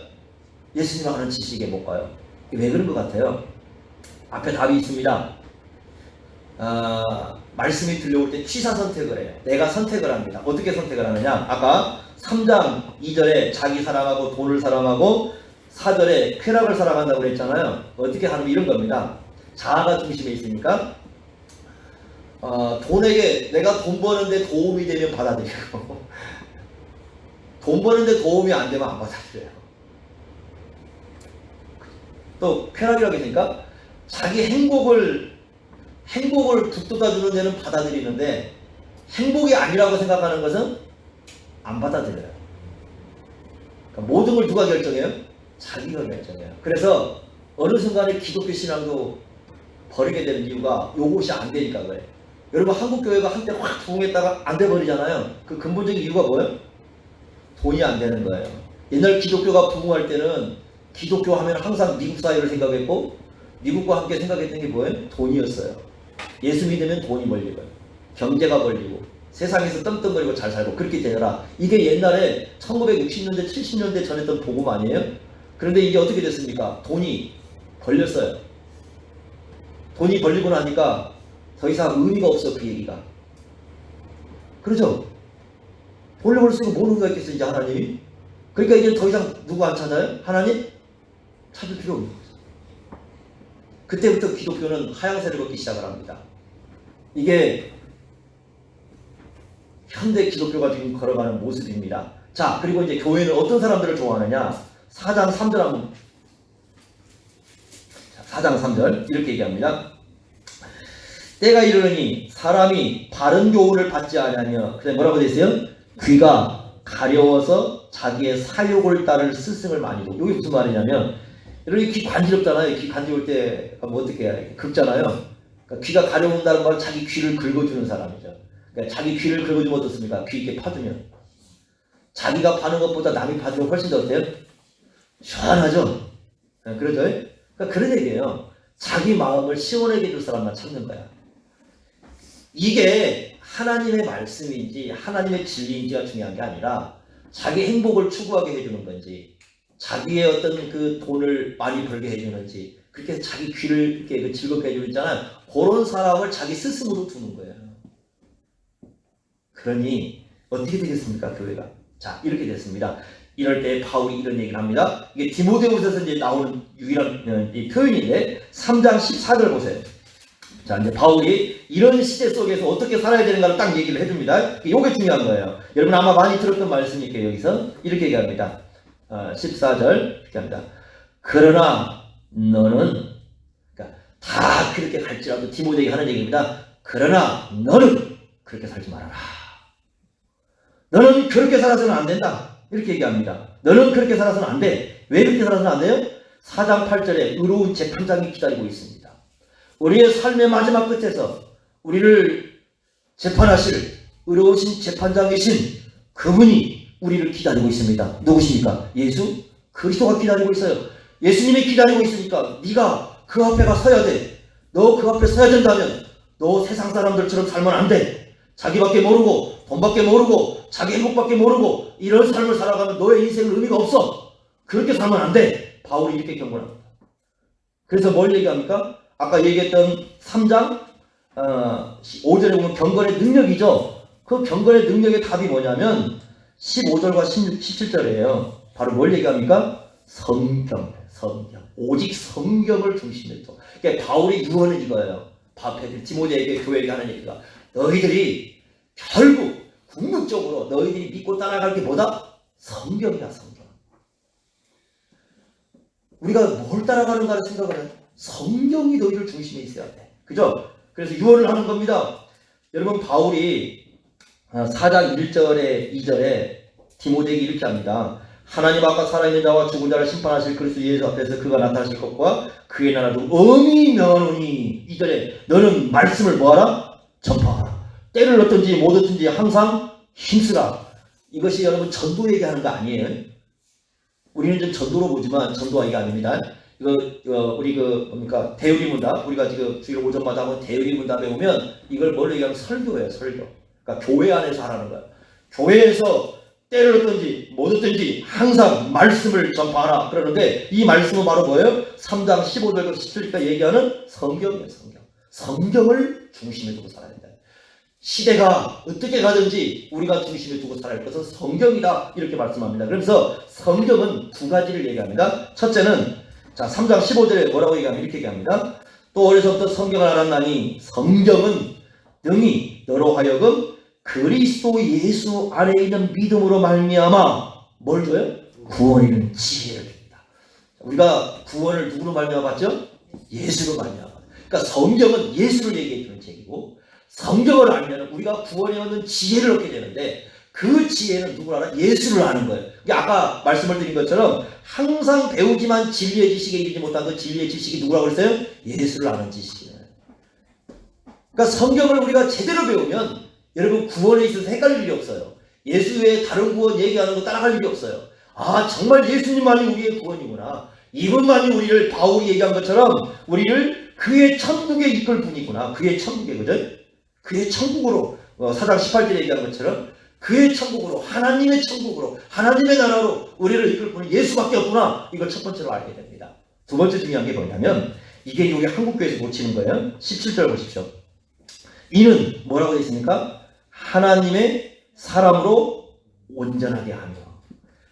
예수님을 아는 지식에 못 가요. 왜 그런 것 같아요? 앞에 답이 있습니다. 말씀이 들려올 때 취사 선택을 해요. 내가 선택을 합니다. 어떻게 선택을 하느냐? 아까 3장 2절에 자기 사랑하고 돈을 사랑하고 4절에 쾌락을 사랑한다고 그랬잖아요. 어떻게 하면 이런 겁니다. 자아가 중심에 있으니까 돈에게 내가 돈 버는데 도움이 되면 받아들이고 돈 버는데 도움이 안 되면 안 받아들여요. 또 쾌락이라고 했으니까 자기 행복을 북돋아주는 데는 받아들이는데 행복이 아니라고 생각하는 것은 안 받아들여요. 그러니까 모든 걸 누가 결정해요? 자기가 결정해요. 그래서 어느 순간에 기독교 신앙도 버리게 되는 이유가 요것이 안 되니까 그래요. 여러분, 한국 교회가 한때 확 부흥했다가 안 돼버리잖아요. 그 근본적인 이유가 뭐예요? 돈이 안 되는 거예요. 옛날 기독교가 부흥할 때는 기독교 하면 항상 미국 사회를 생각했고 미국과 함께 생각했던 게 뭐예요? 돈이었어요. 예수 믿으면 돈이 벌리고 경제가 벌리고 세상에서 떵떵거리고 잘 살고 그렇게 되더라. 이게 옛날에 1960년대 70년대 전했던 복음 아니에요? 그런데 이게 어떻게 됐습니까? 돈이 벌렸어요. 돈이 벌리고 나니까 더 이상 의미가 없어, 그 얘기가. 그렇죠? 돈을 벌수록 뭔 의미가 있겠어요, 이제 하나님이? 그러니까 이제 더 이상 누구 안 찾아요? 하나님? 찾을 필요 없는 거죠. 그때부터 기독교는 하향세를 걷기 시작을 합니다. 이게 현대 기독교가 지금 걸어가는 모습입니다. 자, 그리고 이제 교회는 어떤 사람들을 좋아하느냐? 4장 3절 한번. 4장 3절 이렇게 얘기합니다. 때가 이르니 사람이 바른 교훈을 받지 않으며, 그다음에 뭐라고 되어 있어요? 귀가 가려워서 자기의 사욕을 따를 스승을 많이 두고. 이게 무슨 말이냐면, 여러분 귀 간지럽잖아요. 귀 간지러울 때 뭐 어떻게 해야 긁잖아요. 그러니까 귀가 가려운다는 말은 자기 귀를 긁어주는 사람이죠. 그러니까 자기 귀를 긁어주면 어떻습니까? 귀 있게 파주면 자기가 파는 것보다 남이 파주면 훨씬 더 어때요? 시원하죠. 그러죠. 그러니까 그런 얘기예요. 자기 마음을 시원하게 해줄 사람만 찾는 거야. 이게 하나님의 말씀인지 하나님의 진리인지가 중요한 게 아니라 자기 행복을 추구하게 해주는 건지, 자기의 어떤 그 돈을 많이 벌게 해주는지, 그렇게 자기 귀를 이렇게 즐겁게 해주는 있잖아요. 그런 사람을 자기 스승으로 두는 거예요. 그러니 어떻게 되겠습니까, 교회가? 자, 이렇게 됐습니다. 이럴 때 바울이 이런 얘기를 합니다. 이게 디모데후서에서 이제 나오는 유일한 이 표현인데 3장 14절 보세요. 자, 이제 바울이 이런 시대 속에서 어떻게 살아야 되는가를 딱 얘기를 해줍니다. 이게 중요한 거예요. 여러분 아마 많이 들었던 말씀이니까 여기서 이렇게 얘기합니다. 14절 이렇게 합니다. 그러나 너는, 그러니까 다 그렇게 갈지라도 디모데에게 하는 얘기입니다. 그러나 너는 그렇게 살지 말아라. 너는 그렇게 살아서는 안 된다. 이렇게 얘기합니다. 너는 그렇게 살아서는 안 돼. 왜 그렇게 살아서는 안 돼요? 4장 8절에 의로운 재판장이 기다리고 있습니다. 우리의 삶의 마지막 끝에서 우리를 재판하실 의로우신 재판장이신 그분이 우리를 기다리고 있습니다. 누구십니까? 예수 그리스도가 기다리고 있어요. 예수님이 기다리고 있으니까 네가 그 앞에 가 서야 돼. 너 그 앞에 서야 된다면 너 세상 사람들처럼 살면 안 돼. 자기밖에 모르고 돈밖에 모르고 자기 행복밖에 모르고 이런 삶을 살아가면 너의 인생은 의미가 없어. 그렇게 살면 안 돼. 바울이 이렇게 경고합니다. 그래서 뭘 얘기합니까? 아까 얘기했던 3장 5절에 보면 경건의 능력이죠. 그 경건의 능력의 답이 뭐냐면 15절과 17절이에요. 바로 뭘 얘기합니까? 성경. 오직 성경을 중심에 둬. 그러니까 바울이 유언은 이거예요. 디모데에게 교회에게 하는 얘기가, 너희들이 결국 궁극적으로 너희들이 믿고 따라갈 게 뭐다? 성경이야, 성경. 우리가 뭘 따라가는가를 생각을 해요. 성경이 너희들 중심에 있어야 돼. 그죠? 그래서 유언을 하는 겁니다. 여러분, 바울이 4장 1절에 2절에 디모데에게 이렇게 합니다. 하나님 앞과 살아있는 자와 죽은 자를 심판하실 그리스도 예수 앞에서 그가 나타나실 것과 그의 나라도 엄히 명하노니 2절에 너는 말씀을 뭐하라? 전파하라. 때를 얻든지 못 얻든지 항상 힘쓰라. 이것이 여러분 전도 얘기하는 거 아니에요. 우리는 좀 전도로 보지만 전도가 이게 아닙니다. 이거 우리 뭡니까 대유리문답, 우리가 지금 주일 오전마다 하면 대유리문답에 오면 이걸 뭘로 얘기하면 설교예요. 설교. 그러니까 교회 안에서 하라는 거야. 교회에서 때를 얻든지 못 얻든지 항상 말씀을 전파하라 그러는데 이 말씀은 바로 뭐예요? 3장 15절부터 17절까지 얘기하는 성경이에요. 성경. 성경을 중심에 두고 살아야 된다. 시대가 어떻게 가든지 우리가 중심에 두고 살아야 할 것은 성경이다 이렇게 말씀합니다. 그래서 성경은 두 가지를 얘기합니다. 첫째는 3장 15절에 뭐라고 얘기하면 이렇게 얘기합니다. 또 어려서부터 성경을 알았나니 성경은 능히 너로 하여금 그리스도 예수 안에 있는 믿음으로 말미암아 뭘 줘요? 구원에 이르는 지혜를 줍니다. 우리가 구원을 누구로 말미암아 받죠? 예수로 말미암아. 그러니까 성경은 예수를 얘기해 주는 책이고 성경을 알면 우리가 구원에 얻는 지혜를 얻게 되는데 그 지혜는 누구를 알아? 예수를 아는 거예요. 아까 말씀을 드린 것처럼 항상 배우지만 진리의 지식에 이르지 못한 그 진리의 지식이 누구라고 그랬어요? 예수를 아는 지식이에요. 그러니까 성경을 우리가 제대로 배우면 여러분 구원에 있어서 헷갈릴 일이 없어요. 예수 외에 다른 구원 얘기하는 거 따라갈 일이 없어요. 아 정말 예수님만이 우리의 구원이구나. 이분만이 우리를 바울이 얘기한 것처럼 우리를 그의 천국에 이끌 분이구나. 그의 천국에 그죠? 그의 천국으로 4장 18절에 얘기한 것처럼 그의 천국으로 하나님의 천국으로 하나님의 나라로 우리를 이끌 분은 예수밖에 없구나. 이걸 첫 번째로 알게 됩니다. 두 번째 중요한 게 뭐냐면 이게 우리 한국교회에서 놓치는 거예요. 17절 보십시오. 이는 뭐라고 되어 있습니까? 하나님의 사람으로 온전하게 하며.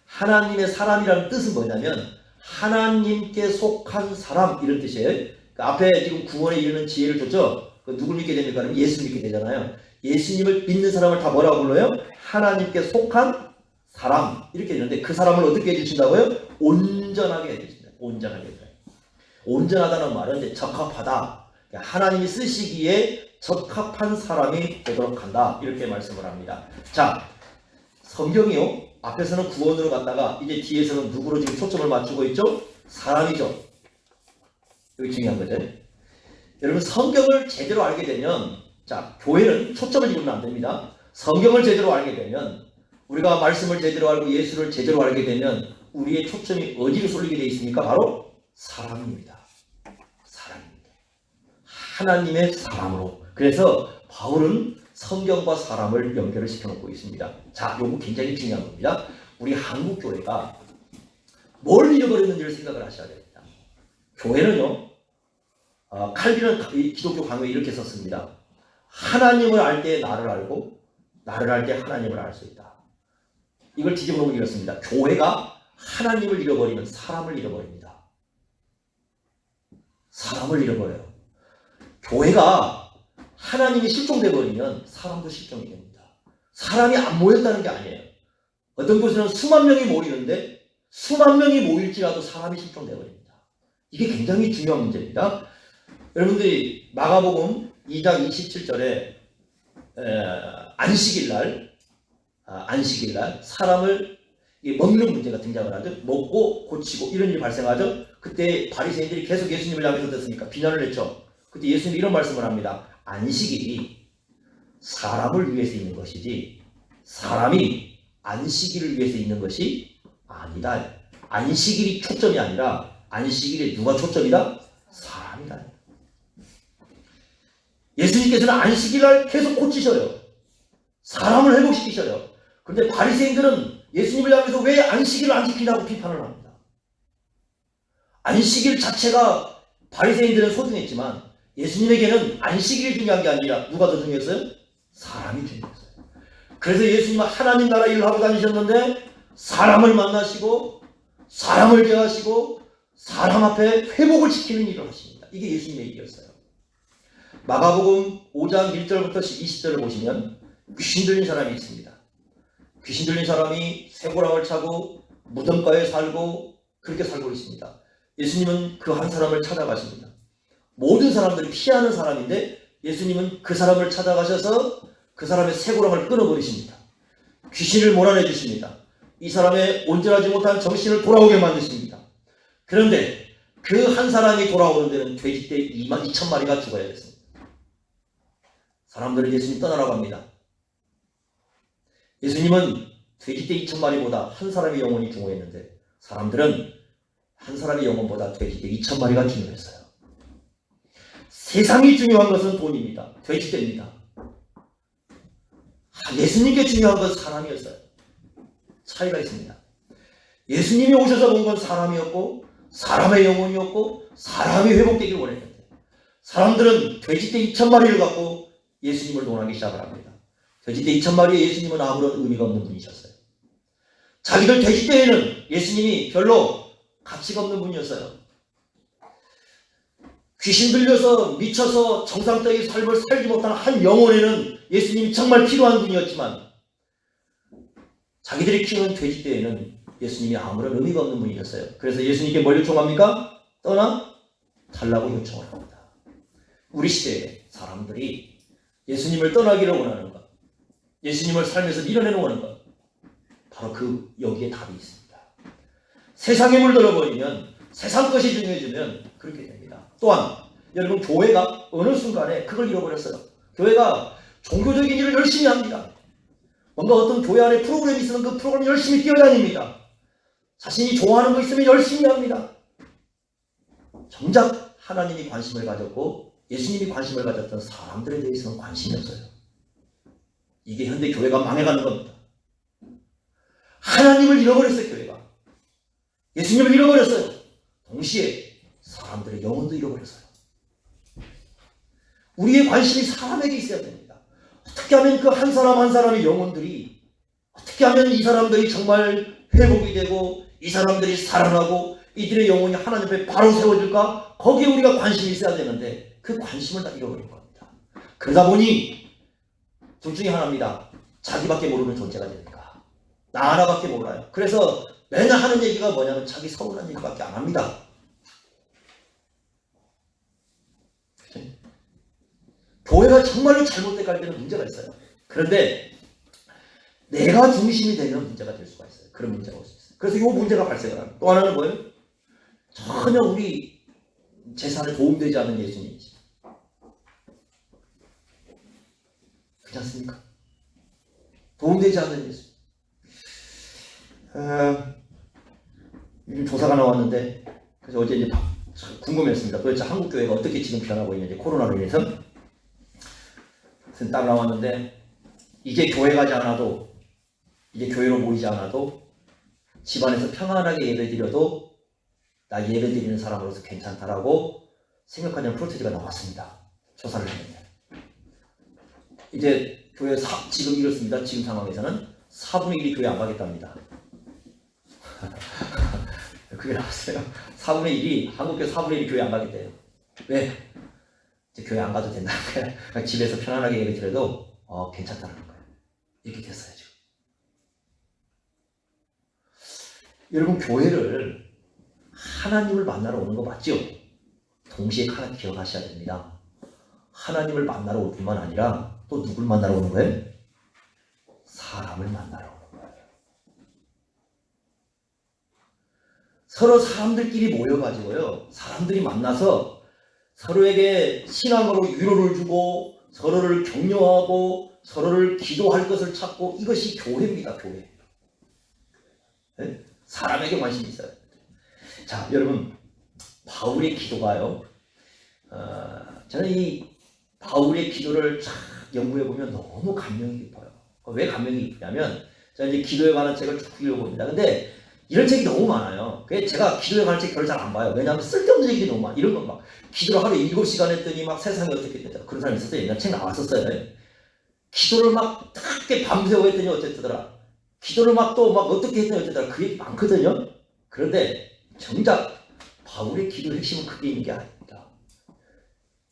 하나님의 사람이라는 뜻은 뭐냐면 하나님께 속한 사람 이런 뜻이에요. 앞에 지금 구원에 이르는 지혜를 줬죠. 누굴 믿게 됩니까? 예수 믿게 되잖아요. 예수님을 믿는 사람을 다 뭐라고 불러요? 하나님께 속한 사람 이렇게 되는데 그 사람을 어떻게 해주신다고요? 온전하게 해주신다. 온전하게 해줘요. 온전하다는 말은 적합하다. 하나님이 쓰시기에 적합한 사람이 되도록 한다. 이렇게 말씀을 합니다. 자, 성경이요. 앞에서는 구원으로 갔다가 이제 뒤에서는 누구로 지금 초점을 맞추고 있죠? 사람이죠. 여기 중요한 거죠. 여러분 성경을 제대로 알게 되면 교회는 초점을 잃으면 안 됩니다. 성경을 제대로 알게 되면 우리가 말씀을 제대로 알고 예수를 제대로 알게 되면 우리의 초점이 어디로 쏠리게 되어 있습니까? 바로 사람입니다. 사람입니다. 하나님의 사람으로. 그래서 바울은 성경과 사람을 연결을 시켜놓고 있습니다. 자, 이거 굉장히 중요한 겁니다. 우리 한국교회가 뭘 잃어버렸는지를 생각을 하셔야 됩니다. 교회는요. 칼빈은 기독교 강요에 이렇게 썼습니다. 하나님을 알 때 나를 알고 나를 알 때 하나님을 알 수 있다. 이걸 뒤집어놓고 읽었습니다. 교회가 하나님을 잃어버리면 사람을 잃어버립니다. 사람을 잃어버려요. 교회가 하나님이 실종돼 버리면 사람도 실종이 됩니다. 사람이 안 모였다는 게 아니에요. 어떤 곳에는 수만 명이 모이는데 수만 명이 모일지라도 사람이 실종돼 버립니다. 이게 굉장히 중요한 문제입니다. 여러분들이 마가복음 2장 27절에 안식일날 사람을 먹는 문제가 등장을 하죠. 먹고 고치고 이런 일이 발생하죠. 그때 바리새인들이 계속 예수님을 향해서 됐으니까 비난을 했죠. 그때 예수님이 이런 말씀을 합니다. 안식일이 사람을 위해서 있는 것이지 사람이 안식일을 위해서 있는 것이 아니다. 안식일이 초점이 아니라 안식일에 누가 초점이다? 사람이다. 예수님께서는 안식일을 계속 고치셔요. 사람을 회복시키셔요. 그런데 바리새인들은 예수님을 향해서 왜 안식일을 안 지키냐고 비판을 합니다. 안식일 자체가 바리새인들은 소중했지만 예수님에게는 안식일이 중요한 게 아니라 누가 더 중요했어요? 사람이 중요했어요. 그래서 예수님은 하나님 나라 일을 하고 다니셨는데 사람을 만나시고 사람을 대하시고 사람 앞에 회복을 시키는 일을 하십니다. 이게 예수님의 일이었어요. 마가복음 5장 1절부터 20절을 보시면 귀신 들린 사람이 있습니다. 귀신 들린 사람이 쇠고랑을 차고 무덤가에 살고 그렇게 살고 있습니다. 예수님은 그 한 사람을 찾아가십니다. 모든 사람들이 피하는 사람인데 예수님은 그 사람을 찾아가셔서 그 사람의 쇠고랑을 끊어버리십니다. 귀신을 몰아내 주십니다. 이 사람의 온전하지 못한 정신을 돌아오게 만드십니다. 그런데 그 한 사람이 돌아오는 데는 돼지떼 22,000마리가 죽어야 됐습니다. 사람들은 예수님 떠나라고 합니다. 예수님은 돼지떼 2,000마리보다 한 사람의 영혼이 중요했는데 사람들은 한 사람의 영혼보다 돼지떼 2,000마리가 중요했어요. 세상이 중요한 것은 돈입니다. 돼지떼입니다. 예수님께 중요한 건 사람이었어요. 차이가 있습니다. 예수님이 오셔서 본 건 사람이었고 사람의 영혼이었고 사람이 회복되길 원했는데 사람들은 돼지떼 2,000마리를 갖고 예수님을 논하기 시작을 합니다. 돼지떼 2,000마리에 예수님은 아무런 의미가 없는 분이셨어요. 자기들 돼지떼에는 예수님이 별로 가치가 없는 분이었어요. 귀신 들려서 미쳐서 정상적인 삶을 살지 못한 한 영혼에는 예수님이 정말 필요한 분이었지만 자기들이 키우는 돼지떼에는 예수님이 아무런 의미가 없는 분이셨어요. 그래서 예수님께 뭘 요청합니까? 떠나 달라고 요청을 합니다. 우리 시대에 사람들이 예수님을 떠나기를 원하는 것, 예수님을 삶에서 밀어내는 것, 바로 여기에 답이 있습니다. 세상에 물들어버리면 세상 것이 중요해지면 그렇게 됩니다. 또한 여러분 교회가 어느 순간에 그걸 잃어버렸어요. 교회가 종교적인 일을 열심히 합니다. 뭔가 어떤 교회 안에 프로그램이 있으면 그 프로그램 열심히 뛰어다닙니다. 자신이 좋아하는 거 있으면 열심히 합니다. 정작 하나님이 관심을 가졌고 예수님이 관심을 가졌던 사람들에 대해서는 관심이 없어요. 이게 현대 교회가 망해가는 겁니다. 하나님을 잃어버렸어요. 교회가. 예수님을 잃어버렸어요. 동시에 사람들의 영혼도 잃어버렸어요. 우리의 관심이 사람에게 있어야 됩니다. 어떻게 하면 그 한 사람 한 사람의 영혼들이 어떻게 하면 이 사람들이 정말 회복이 되고 이 사람들이 살아나고 이들의 영혼이 하나님 앞에 바로 세워질까? 거기에 우리가 관심이 있어야 되는데 그 관심을 다 잃어버린 겁니다. 그러다 보니 둘 중에 하나입니다. 자기밖에 모르는 존재가 되니까. 나 하나밖에 몰라요. 그래서 맨날 하는 얘기가 뭐냐면 자기 서운한 얘기밖에 안 합니다. 교회가 정말로 잘못될 때는 문제가 있어요. 그런데 내가 중심이 되면 문제가 될 수가 있어요. 그런 문제가 올 수 있어요. 그래서 이 문제가 발생을 합니다. 또 하나는 뭐예요? 전혀 우리 재산에 도움되지 않는 예수님이지. 그렇지 않습니까? 도움되지 않는 예수. 요즘 조사가 나왔는데 그래서 어제 이제 궁금했습니다. 도대체 한국 교회가 어떻게 지금 변하고 있는지 코로나로 인해서 딱 나왔는데 이제 교회 가지 않아도 이제 교회로 모이지 않아도 집안에서 평안하게 예배드려도 나 예배드리는 사람으로서 괜찮다라고 생각하는 프로테지가 나왔습니다. 조사를 했는데 이제 교회 지금 이렇습니다. 지금 상황에서는 4분의 1이 교회 안 가겠답니다. 그게 나왔어요. 4분의 1이 한국교 4분의 1이 교회 안 가겠대요. 왜? 이제 교회 안 가도 된다는 거야. 집에서 편안하게 예배 드려도 괜찮다는 거예요. 이렇게 됐어요 지금. 여러분 교회를 하나님을 만나러 오는 거 맞죠? 동시에 하나 기억하셔야 됩니다. 하나님을 만나러 올 뿐만 아니라 또 누굴 만나러 오는 거예요? 사람을 만나러 오는 거예요. 서로 사람들끼리 모여가지고요. 사람들이 만나서 서로에게 신앙으로 위로를 주고 서로를 격려하고 서로를 기도할 것을 찾고 이것이 교회입니다. 교회. 네? 사람에게 관심이 있어요. 자, 여러분 바울의 기도가요. 저는 이 바울의 기도를 쫙 연구해 보면 너무 감명이 깊어요. 왜 감명이 깊냐면 제가 이제 기도에 관한 책을 쭉 읽어봅니다. 근데 이런 책이 너무 많아요. 제가 기도에 관한 책 별로 잘 안 봐요. 왜냐하면 쓸데없는 얘기들이 너무 많아. 이런 건 막 기도를 하루에 7시간 했더니 막 세상이 어떻게 됐다. 그런 사람이 있었어요. 옛날 책 나왔었어요. 기도를 막 딱게 밤새워 했더니 어쨌더라. 기도를 막 또 막 어떻게 했더니 어쨌더라. 그 얘기 많거든요. 그런데 정작 바울의 기도 핵심은 그게 있는 게 아닙니다.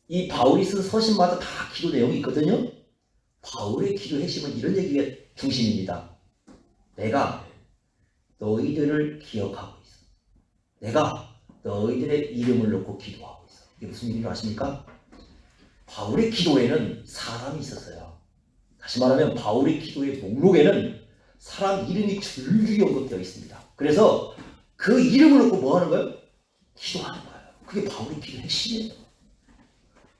이 바울이 쓴 서신마다 다 기도 내용이 있거든요. 바울의 기도 핵심은 이런 얘기가 중심입니다. 내가 너희들을 기억하고 있어. 내가 너희들의 이름을 놓고 기도하고 있어. 이게 무슨 일인지 아십니까? 바울의 기도에는 사람이 있었어요. 다시 말하면 바울의 기도의 목록에는 사람 이름이 줄줄이 언급되어 있습니다. 그래서 그 이름을 놓고 뭐 하는 거예요? 기도하는 거예요. 그게 바울의 기도의 핵심이에요.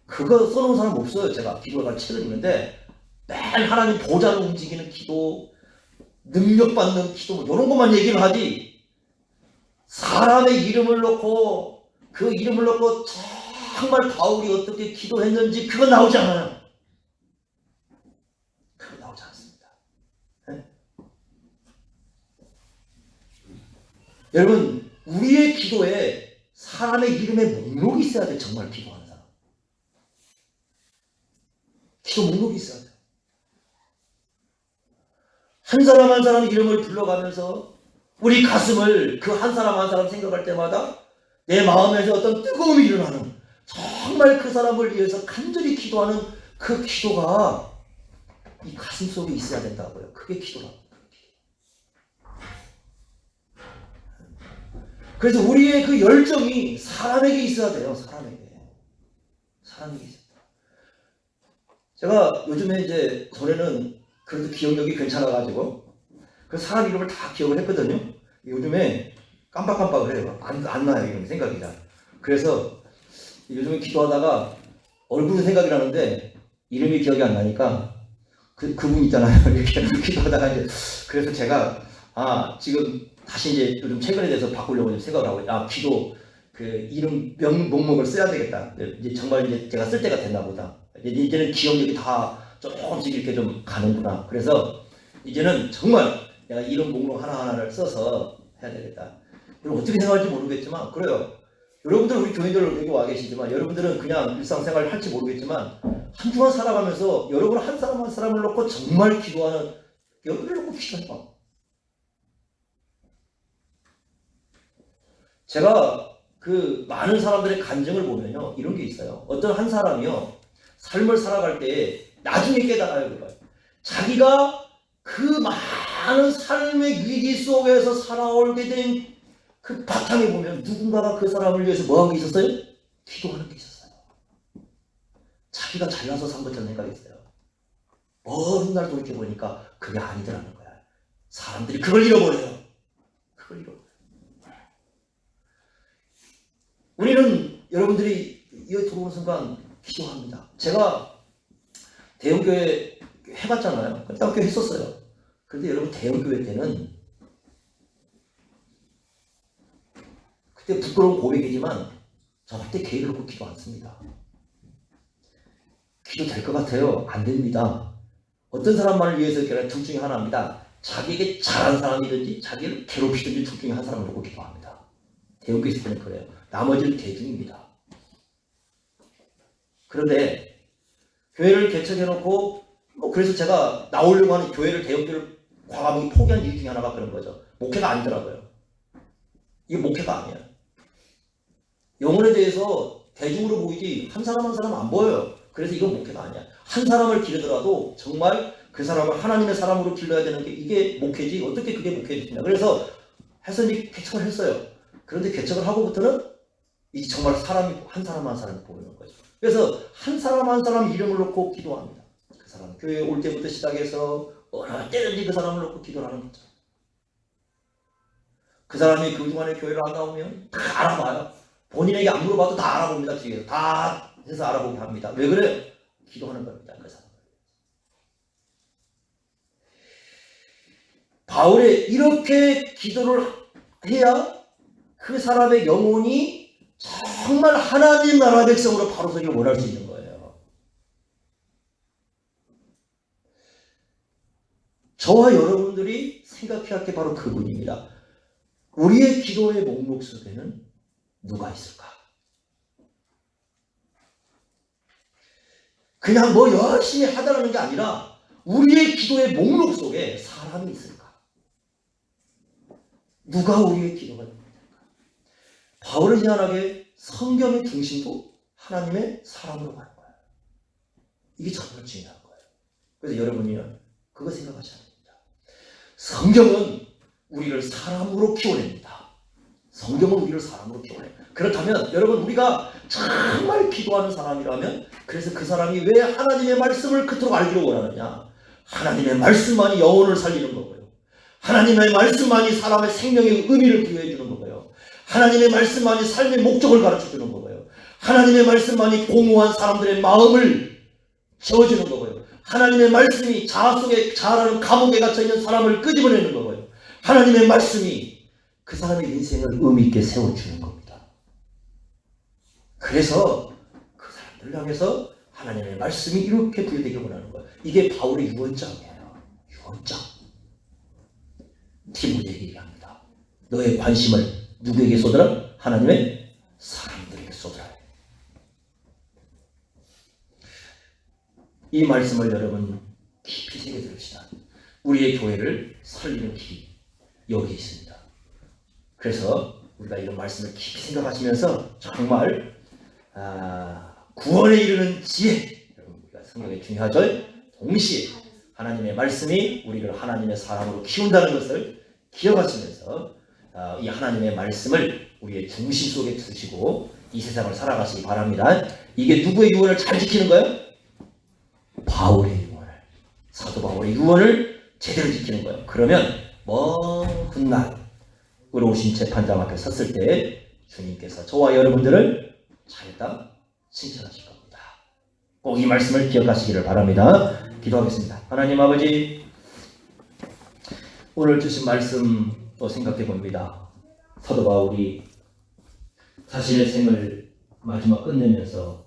그거 써놓은 사람 없어요. 제가 기도가 책을 읽는데 매일 하나님 보좌를 움직이는 기도, 능력받는 기도 이런 것만 얘기를 하지 사람의 이름을 놓고 그 이름을 놓고 정말 바울이 어떻게 기도했는지 그건 나오지 않아요. 그건 나오지 않습니다. 네? 여러분 우리의 기도에 사람의 이름의 목록이 있어야 돼. 정말 기도하는 사람. 기도 목록이 있어야 돼. 한 사람 한 사람 이름을 불러가면서 우리 가슴을 그 한 사람 한 사람 생각할 때마다 내 마음에서 어떤 뜨거움이 일어나는 정말 그 사람을 위해서 간절히 기도하는 그 기도가 이 가슴 속에 있어야 된다고요. 그게 기도라고. 그래서 우리의 그 열정이 사람에게 있어야 돼요. 사람에게 있어야 돼요. 제가 요즘에 이제 전에는 그래도 기억력이 괜찮아가지고 그 사람 이름을 다 기억을 했거든요. 요즘에 깜빡깜빡을 해요. 안 나요. 이런 생각이 나. 그래서 요즘에 기도하다가 얼굴은 생각이 나는데 이름이 기억이 안 나니까 그분 있잖아요. 이렇게 기도하다가 이제 그래서 제가 지금 다시 이제 요즘 최근에 대해서 바꾸려고 좀 생각을 하고 기도 그 이름 목록을 써야 되겠다. 이제 정말 이제 제가 쓸 때가 됐나 보다. 이제는 기억력이 다 조금씩 이렇게 좀 가는구나. 그래서 이제는 정말 내가 이름 목록 하나하나를 써서 해야 되겠다. 여러분 어떻게 생각할지 모르겠지만 그래요. 여러분들 우리 교인들 여기 와 계시지만 여러분들은 그냥 일상생활을 할지 모르겠지만 한 주간 살아가면서 여러분 한 사람 한 사람을 놓고 정말 기도하는 여러분을 놓고 기도해봐. 제가 그 많은 사람들의 간증을 보면요 이런 게 있어요. 어떤 한 사람이요 삶을 살아갈 때 나중에 깨달아요. 그걸. 자기가 그 많은 삶의 위기 속에서 살아오게 된 그 바탕에 보면 누군가가 그 사람을 위해서 뭐 한 게 있었어요? 기도하는 게 있었어요. 자기가 잘나서 산 것처럼 생각이 있어요. 먼 날 돌이켜보니까 그게 아니더라는 거야. 사람들이 그걸 잃어버려요. 그걸 잃어버려요. 우리는 여러분들이 여기 들어오는 순간 기도합니다. 제가 대형교회 해봤잖아요. 대형교회 했었어요. 그런데 여러분 대형교회 때는 그때 부끄러운 고백이지만 저 그때 계획을 놓고 기도 안 씁니다. 기도 될 것 같아요? 안 됩니다. 어떤 사람만을 위해서 기도하는 둘 중에 하나입니다. 자기에게 잘한 사람이든지 자기를 괴롭히든지 둘 중에 한 사람을 놓고 기도합니다. 대형교회 있을 때는 그래요. 나머지는 대중입니다. 그런데 교회를 개척해놓고 그래서 제가 나오려고 하는 교회를 대형교회를 과감하게 포기한 이유 중에 하나가 그런 거죠. 목회가 아니더라고요. 이게 목회가 아니에요. 영혼에 대해서 대중으로 보이지 한 사람 한 사람 안 보여요. 그래서 이건 목회가 아니야. 한 사람을 기르더라도 정말 그 사람을 하나님의 사람으로 길러야 되는 게 이게 목회지 어떻게 그게 목회겠냐. 그래서 해서 이제 개척을 했어요. 그런데 개척을 하고부터는 이제 정말 사람이 한 사람 한 사람이 보이는 거죠. 그래서 한 사람 한 사람 이름을 놓고 기도합니다. 그 사람 교회에 올 때부터 시작해서 어느 때든지 그 사람을 놓고 기도를 하는 거죠. 그 사람이 그동안에 교회를 안 나오면 다 알아봐요. 본인에게 안 물어봐도 다 알아봅니다. 뒤에서 다 해서 알아보게 합니다. 왜 그래요? 기도하는 겁니다. 그 사람. 바울이 이렇게 기도를 해야 그 사람의 영혼이 정말 하나님 나라 백성으로 바로 서기를 원할 수 있는 거예요. 저와 여러분들이 생각해야 할 게 바로 그분입니다. 우리의 기도의 목록 속에는 누가 있을까? 그냥 뭐 열심히 하다라는 게 아니라 우리의 기도의 목록 속에 사람이 있을까? 누가 우리의 기도가 됩니까? 바울은 희한하게 성경의 중심도 하나님의 사람으로 가는 거예요. 이게 정말 중요한 거예요. 그래서 여러분이요 그거 생각하셔야 됩니다. 성경은 우리를 사람으로 키워냅니다. 성경은 우리를 사람으로 키워내. 그렇다면 여러분 우리가 정말 기도하는 사람이라면 그래서 그 사람이 왜 하나님의 말씀을 그토록 알기를 원하느냐? 하나님의 말씀만이 영혼을 살리는 거고요. 하나님의 말씀만이 사람의 생명의 의미를 부여해 주는 거고요. 하나님의 말씀만이 삶의 목적을 가르쳐 주는 거고요. 하나님의 말씀만이 공허한 사람들의 마음을 채워주는 거고요. 하나님의 말씀이 자아 속에 자아라는 감옥에 갇혀있는 사람을 끄집어내는 거고요. 하나님의 말씀이 그 사람의 인생을 의미 있게 세워주는 겁니다. 그래서 그 사람들을 향해서 하나님의 말씀이 이렇게 부여되길 원하는 거예요. 이게 바울의 유언장이에요. 유언장. 디모데에게 얘기합니다. 너의 관심을 누구에게 쏟아라? 하나님의 사람들에게 쏟아라. 이 말씀을 여러분 깊이 새겨 들읍시다. 우리의 교회를 살리는 길이 여기 있습니다. 그래서 우리가 이런 말씀을 깊이 생각하시면서 정말 구원에 이르는 지혜, 여러분 우리가 성경에 중요하죠. 동시에 하나님의 말씀이 우리를 하나님의 사람으로 키운다는 것을 기억하시면서 이 하나님의 말씀을 우리의 중심 속에 두시고 이 세상을 살아가시기 바랍니다. 이게 누구의 유언을 잘 지키는 거예요? 바울의 유언을, 사도 바울의 유언을 제대로 지키는 거예요. 그러면 먼 훗날 의로우신 재판장 앞에 섰을 때 주님께서 저와 여러분들을 잘했다 칭찬하실 겁니다. 꼭 이 말씀을 기억하시기를 바랍니다. 기도하겠습니다. 하나님 아버지, 오늘 주신 말씀 또 생각해 봅니다. 사도 바울이 자신의 생을 마지막 끝내면서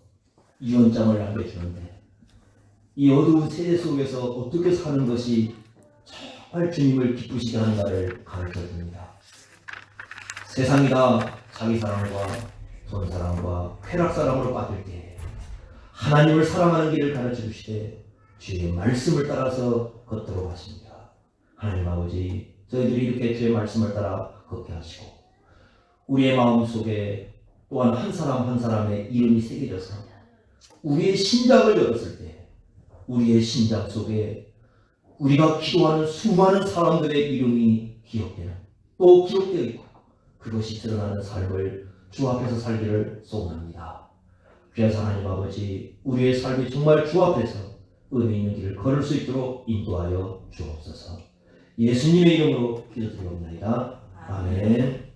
유언장을 남겨주는데 이 어두운 세대 속에서 어떻게 사는 것이 정말 주님을 기쁘시게 하는가를 가르쳐줍니다. 세상이 다 자기 사랑과 돈 사랑과 쾌락 사랑으로 빠질 때 하나님을 사랑하는 길을 가르쳐 주시되 주의 말씀을 따라서 걷도록 하십니다. 하나님 아버지, 저희들이 이렇게 주의 말씀을 따라 걷게 하시고 우리의 마음속에 또한 한 사람 한 사람의 이름이 새겨져서 우리의 심장을 열었을 때 우리의 심장 속에 우리가 기도하는 수많은 사람들의 이름이 기억되는, 또 기억되어 있고 그것이 드러나는 삶을 주 앞에서 살기를 소원합니다. 그래서 하나님 아버지, 우리의 삶이 정말 주 앞에서 의미 있는 길을 걸을 수 있도록 인도하여 주옵소서. 예수님의 이름으로 기도드리옵나이다. 아멘.